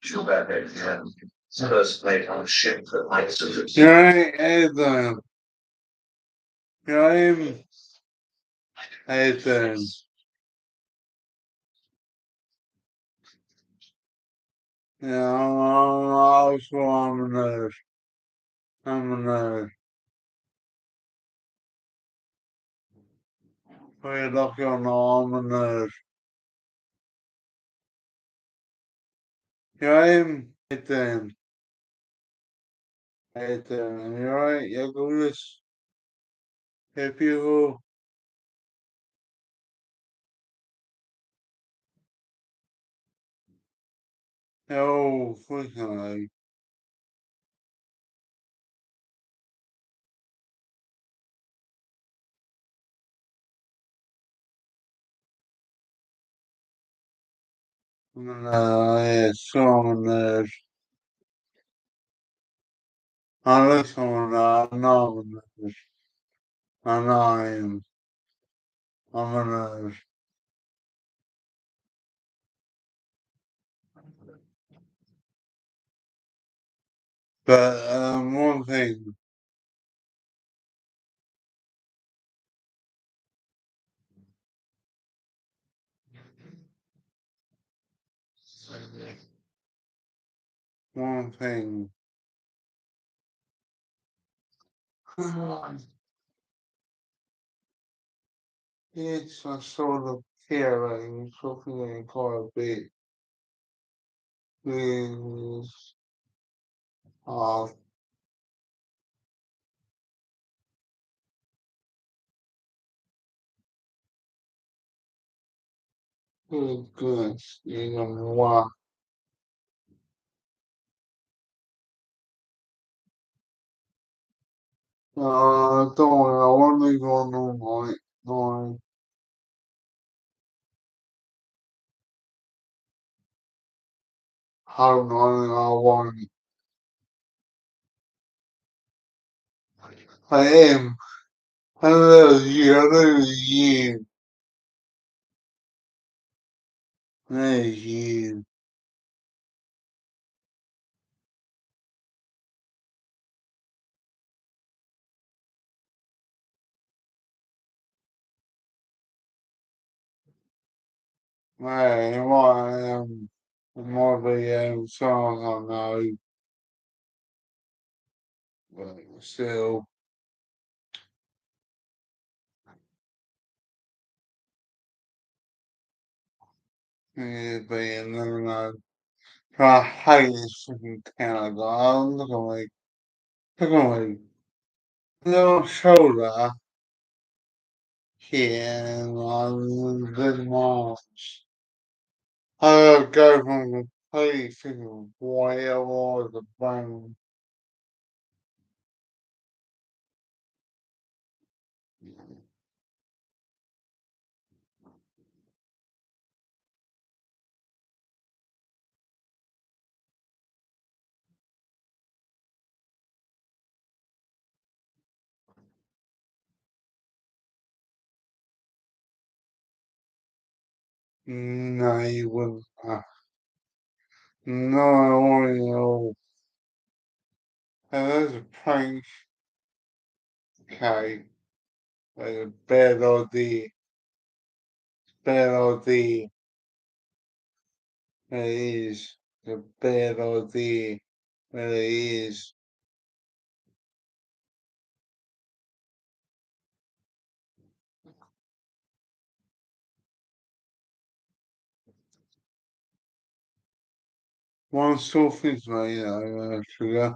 Too bad they can. Some of us made on a ship that likes to. Yeah, Ethan. Yeah, I'm Ethan. Yeah, also I'm a nurse. I'm a nurse. We're lucky or not, I'm a nurse. Yeah, I'm Ethan. Ethan, you alright? Yeah, go this. If you oh, freaking yeah, so I'm a nurse. I look someone, I know I'm a nurse. I know I am. I'm a nurse. But one thing, one thing. It's a sort of caring, something like quite a bit is uh good, you know what? Don't worry, I won't leave you on all night. Don't worry. I don't know, I won't. I am. I love you, I love you. I love you. Hey, well, more the songs I know, but still, being, I don't know. I hate this fucking Canada. Look at me. Look at me. Little shoulder here and then March. I go from the place to where was the bone. No, you wouldn't. No, I already know. And there's a prank cake. Like a bad OD. It is a bad OD. It is. One Sophie's mate, sugar.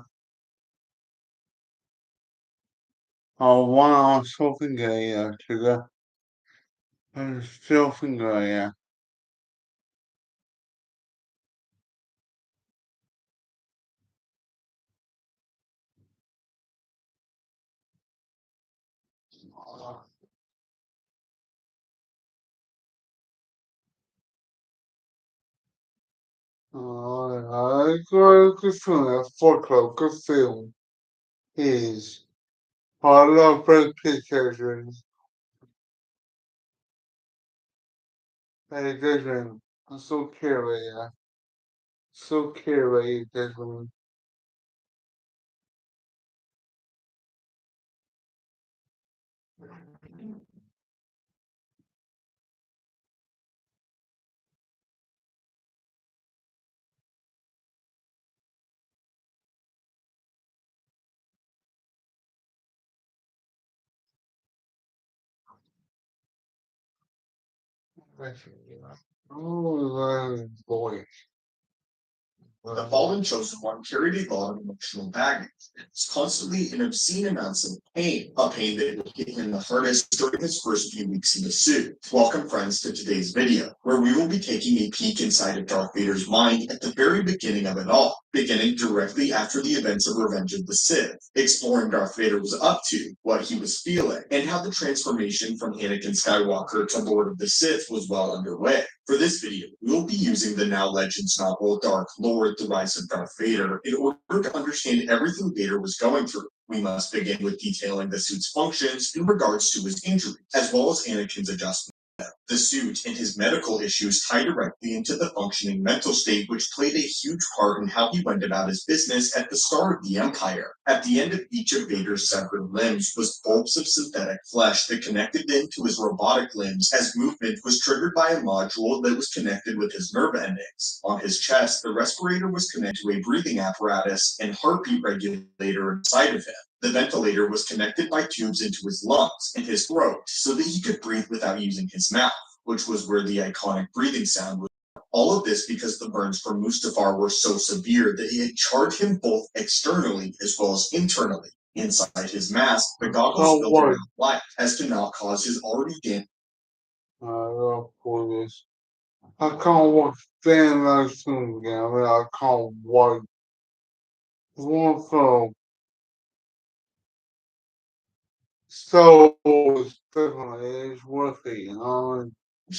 Oh, one Sophie gay, sugar. Still finger, yeah. Good film, a Fort Club, good film. Is. I love Brad Pitt characters. Hey, Desmond, I'm so curious. So curious, Desmond. Oh, boy. The fallen chosen one carried a lot of emotional baggage. He was constantly in obscene amounts of pain, a pain that would hit him the hardest during his first few weeks in the suit. Welcome, friends, to today's video, where we will be taking a peek inside of Darth Vader's mind at the very beginning of it all, beginning directly after the events of Revenge of the Sith, exploring Darth Vader was up to, what he was feeling, and how the transformation from Anakin Skywalker to Lord of the Sith was well underway. For this video, we will be using the now Legends novel Dark Lord, The Rise of Darth Vader in order to understand everything Vader was going through. We must begin with detailing the suit's functions in regards to his injuries, as well as Anakin's adjustment. The suit and his medical issues tie directly into the functioning mental state, which played a huge part in how he went about his business at the start of the Empire. At the end of each of Vader's severed limbs was bolts of synthetic flesh that connected him to his robotic limbs, as movement was triggered by a module that was connected with his nerve endings. On his chest, the respirator was connected to a breathing apparatus and heartbeat regulator inside of him. The ventilator was connected by tubes into his lungs and his throat so that he could breathe without using his mouth, which was where the iconic breathing sound was. All of this because the burns from Mustafar were so severe that it charred him both externally as well as internally. Inside his mask, the goggles filtered out light as to not cause his already damaged. For this. I can't watch fan live soon again. I can't watch one film. So it's definitely it's worth it, you know.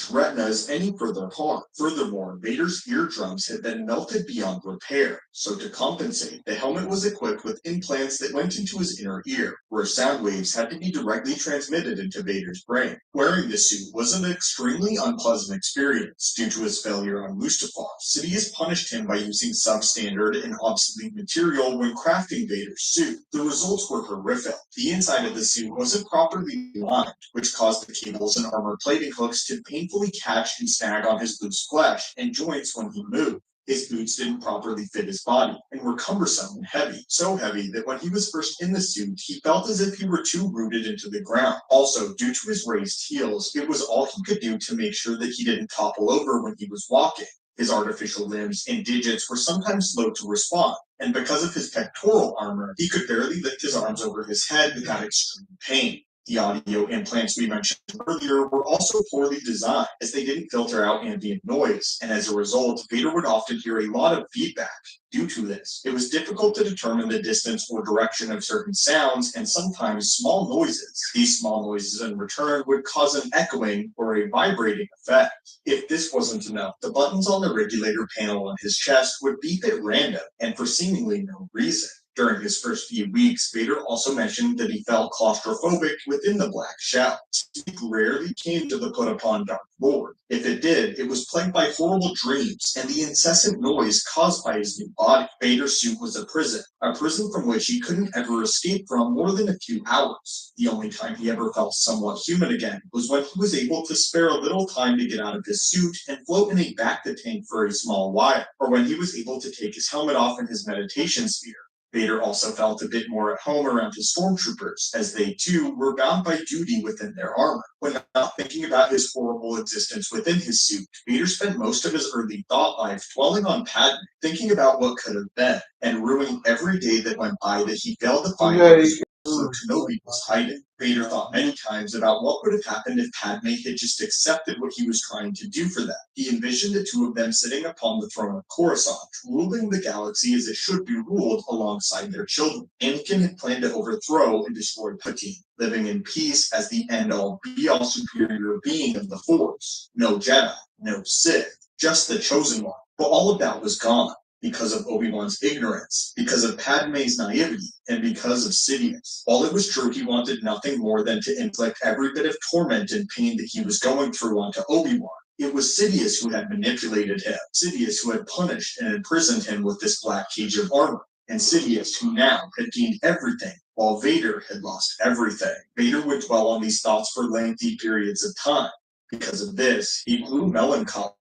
Retinas any further harm. Furthermore, Vader's eardrums had been melted beyond repair, so to compensate, the helmet was equipped with implants that went into his inner ear, where sound waves had to be directly transmitted into Vader's brain. Wearing the suit was an extremely unpleasant experience due to his failure on Mustafar. Sidious punished him by using substandard and obsolete material when crafting Vader's suit. The results were horrific. The inside of the suit wasn't properly lined, which caused the cables and armor plating hooks to painfully catch and snag on his loose flesh and joints when he moved. His boots didn't properly fit his body and were cumbersome and heavy, so heavy that when he was first in the suit, he felt as if he were too rooted into the ground. Also, due to his raised heels, it was all he could do to make sure that he didn't topple over when he was walking. His artificial limbs and digits were sometimes slow to respond, and because of his pectoral armor, he could barely lift his arms over his head without extreme pain. The audio implants we mentioned earlier were also poorly designed, as they didn't filter out ambient noise, and as a result, Vader would often hear a lot of feedback. Due to this, it was difficult to determine the distance or direction of certain sounds and sometimes small noises. These small noises in return would cause an echoing or a vibrating effect. If this wasn't enough, the buttons on the regulator panel on his chest would beep at random and for seemingly no reason. During his first few weeks, Vader also mentioned that he felt claustrophobic within the black shell. Sleep rarely came to the put upon Darth Lord. If it did, it was plagued by horrible dreams and the incessant noise caused by his new body. Vader's suit was a prison from which he couldn't ever escape from more than a few hours. The only time he ever felt somewhat human again was when he was able to spare a little time to get out of his suit and float in a bacta tank for a small while, or when he was able to take his helmet off in his meditation sphere. Vader also felt a bit more at home around his stormtroopers, as they too were bound by duty within their armor. When not thinking about his horrible existence within his suit, Vader spent most of his early thought life dwelling on Padme, thinking about what could have been, and ruining every day that went by that he failed to find where his so Kenobi was hiding. Vader thought many times about what would have happened if Padme had just accepted what he was trying to do for them. He envisioned the two of them sitting upon the throne of Coruscant, ruling the galaxy as it should be ruled alongside their children. Anakin had planned to overthrow and destroy Palpatine, living in peace as the end-all be-all superior being of the Force. No Jedi, no Sith, just the chosen one. But all of that was gone because of Obi-Wan's ignorance, because of Padme's naivety, and because of Sidious. While it was true he wanted nothing more than to inflict every bit of torment and pain that he was going through onto Obi-Wan, It was Sidious who had manipulated him, Sidious who had punished and imprisoned him with this black cage of armor, and Sidious who now had gained everything, while Vader had lost everything. Vader would dwell on these thoughts for lengthy periods of time. Because of this, he grew melancholy.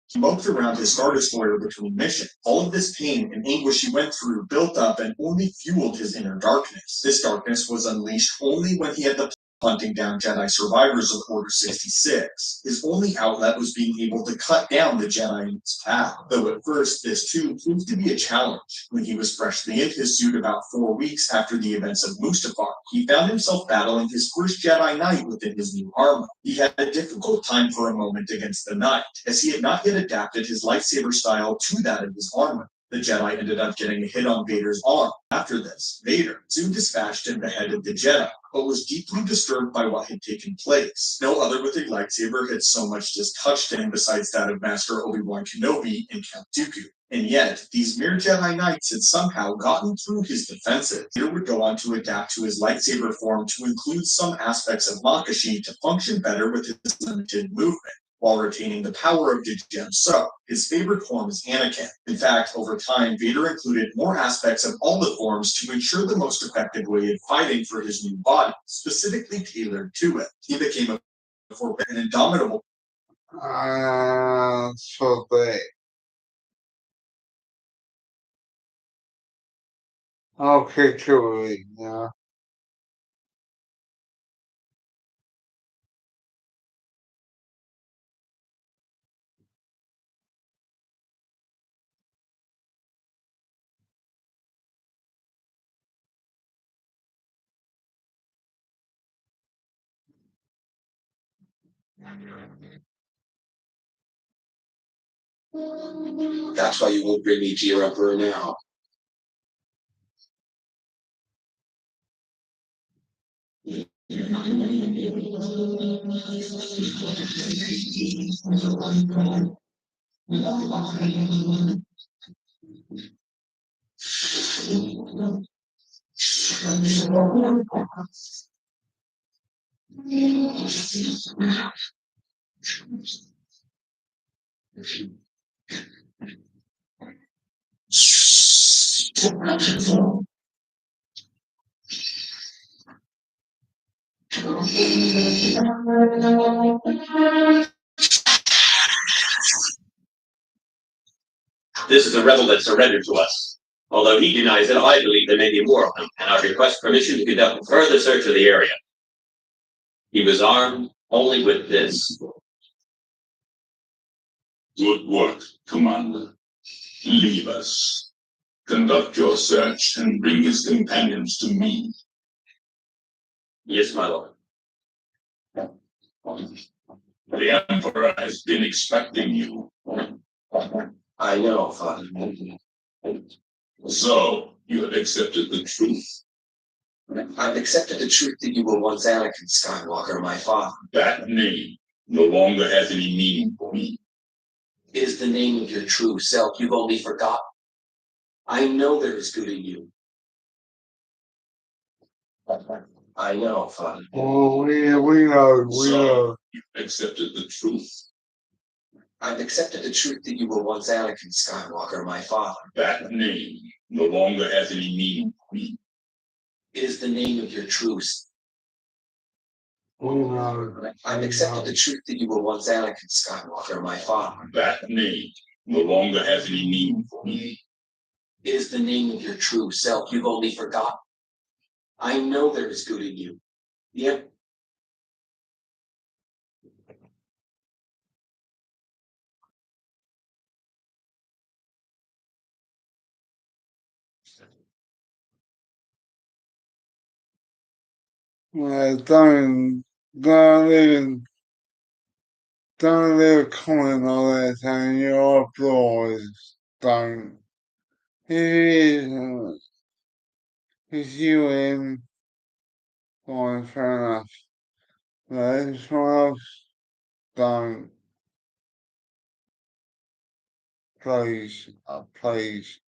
He moped around his Star Destroyer between missions. All of this pain and anguish he went through built up and only fueled his inner darkness. This darkness was unleashed only when he had the hunting down Jedi survivors of Order 66. His only outlet was being able to cut down the Jedi in his path, though at first this too proved to be a challenge. When he was freshly in his suit about 4 weeks after the events of Mustafar, he found himself battling his first Jedi Knight within his new armor. He had a difficult time for a moment against the Knight, as he had not yet adapted his lightsaber style to that of his armor. The Jedi ended up getting a hit on Vader's arm. After this, Vader soon dispatched and beheaded the Jedi, but was deeply disturbed by what had taken place. No other with a lightsaber had so much as touched him besides that of Master Obi-Wan Kenobi and Count Dooku. And yet, these mere Jedi Knights had somehow gotten through his defenses. Vader would go on to adapt to his lightsaber form to include some aspects of Makashi to function better with his limited movement, while retaining the power of Djarin. So, his favorite form is Anakin. In fact, over time, Vader included more aspects of all the forms to ensure the most effective way of fighting for his new body, specifically tailored to it. He became an indomitable. So they. Okay, cool. Yeah. That's why you won't bring me to your emperor now. This is a rebel that surrendered to us. Although he denies it, I believe there may be more of them, and I request permission to conduct a further search of the area. He was armed only with this. Good work, Commander. Leave us. Conduct your search and bring his companions to me. Yes, my lord. The Emperor has been expecting you. I know, Father. So, you have accepted the truth. I've accepted the truth that you were once Anakin Skywalker, my father. That name no longer has any meaning for me. It is the name of your true self you've only forgotten. I know there is good in you. I know, Father. Well, we know. So, you accepted the truth. I've accepted the truth that you were once Anakin Skywalker, my father. That name no longer has any meaning for me. It is the name of your true self. We know. I've accepted the truth that you were once Anakin Skywalker, my father. That name no longer has any meaning for me. It is the name of your true self you've only forgotten. I know there is good in you. Yep. Don't leave a comment on that saying your applause. Don't. If you in, fine, fair enough. But everyone else, don't. Please, please.